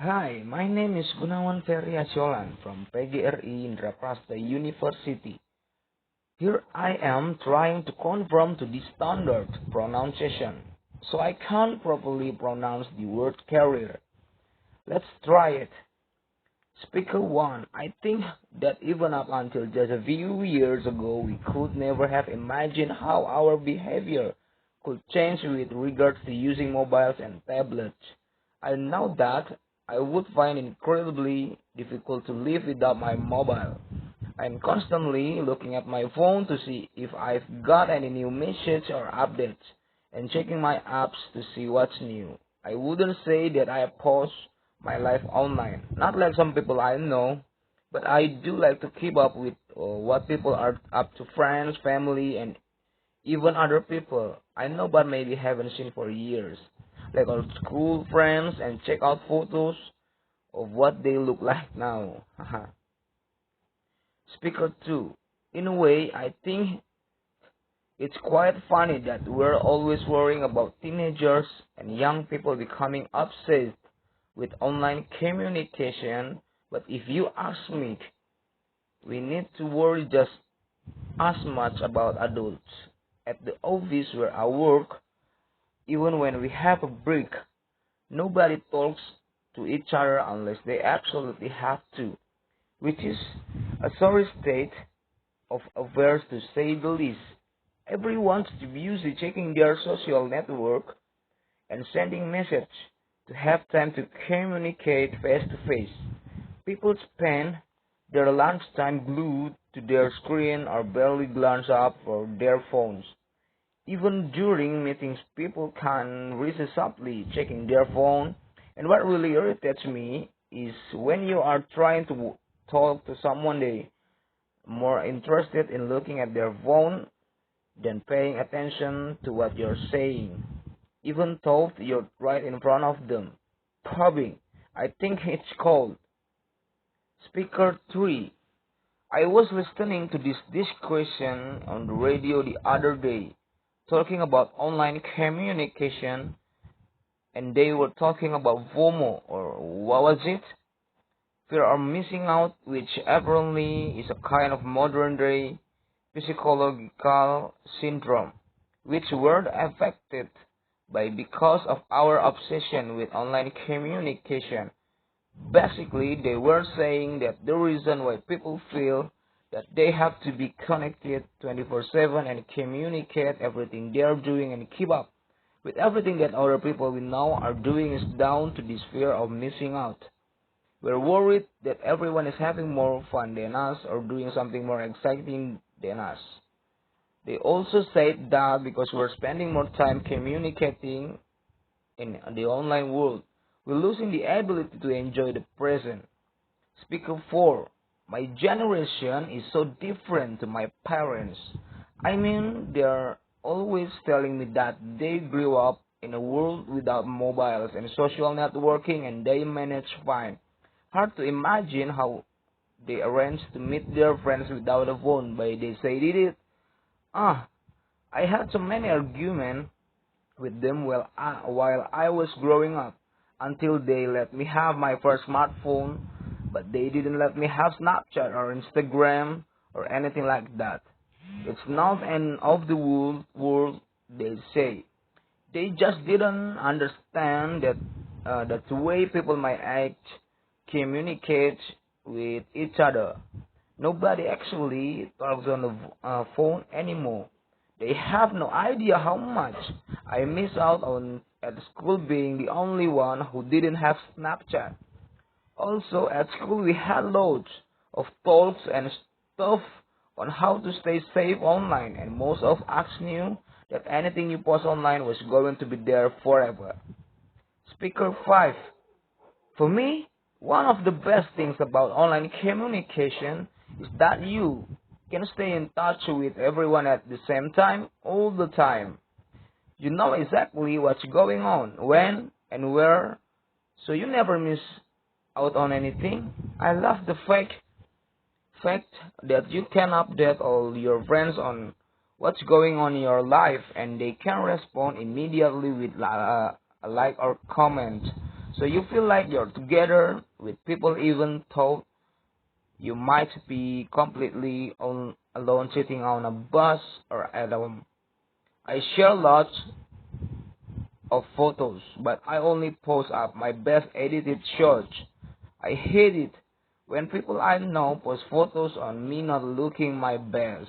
Hi, my name is Gunawan Ferry Asiolan from PGRI Indraprasta University. Here I am trying to conform to the standard pronunciation, so I can't properly pronounce the word career. Let's try it. Speaker 1, I think that even up until just a few years ago, we could never have imagined how our behavior could change with regards to using mobiles and tablets. I know that I would find it incredibly difficult to live without my mobile. I'm constantly looking at my phone to see if I've got any new message or updates and checking my apps to see what's new. I wouldn't say that I post my life online, not like some people I know, but I do like to keep up with what people are up to, friends, family, and even other people I know but maybe haven't seen for years, like old school friends, and check out photos of what they look like now. Speaker 2. In a way, I think it's quite funny that we're always worrying about teenagers and young people becoming obsessed with online communication, but if you ask me, we need to worry just as much about adults. At the office where I work, even when we have a break, nobody talks to each other unless they absolutely have to, which is a sorry state of affairs to say the least. Everyone's too busy checking their social network and sending messages to have time to communicate face to face. People spend their lunchtime glued to their screen or barely glance up for their phones. Even during meetings, people can resist subtly checking their phone. And what really irritates me is when you are trying to talk to someone they more interested in looking at their phone than paying attention to what you're saying, even though you're right in front of them. Probing, I think it's called. Speaker 3. I was listening to this discussion on the radio the other day, talking about online communication, and they were talking about FOMO, or what was it? Fear of missing out, which apparently is a kind of modern day psychological syndrome, which we're affected by because of our obsession with online communication. Basically, they were saying that the reason why people feel that they have to be connected 24/7 and communicate everything they are doing and keep up with everything that other people we know are doing is down to this fear of missing out. We're worried that everyone is having more fun than us or doing something more exciting than us. They also said that because we're spending more time communicating in the online world, we're losing the ability to enjoy the present. Speaker 4. My generation is so different to my parents. I mean, they're always telling me that they grew up in a world without mobiles and social networking and they manage fine. Hard to imagine how they arrange to meet their friends without a phone, but they say did it. Ah, I had so many arguments with them while I was growing up until they let me have my first smartphone, but they didn't let me have Snapchat or Instagram or anything like that. It's not end of the world, they say. They just didn't understand that the way people my age communicate with each other. Nobody actually talks on the phone anymore. They have no idea how much I miss out on at school being the only one who didn't have Snapchat. Also, at school we had loads of talks and stuff on how to stay safe online, and most of us knew that anything you post online was going to be there forever. Speaker 5. For me, one of the best things about online communication is that you can stay in touch with everyone at the same time all the time. You know exactly what's going on, when and where, so you never miss out on anything. I love the fact that you can update all your friends on what's going on in your life and they can respond immediately with a like or comment. So you feel like you're together with people even though you might be completely alone sitting on a bus or at home. I share lots of photos, but I only post up my best edited shots. I hate it when people I know post photos on me not looking my best.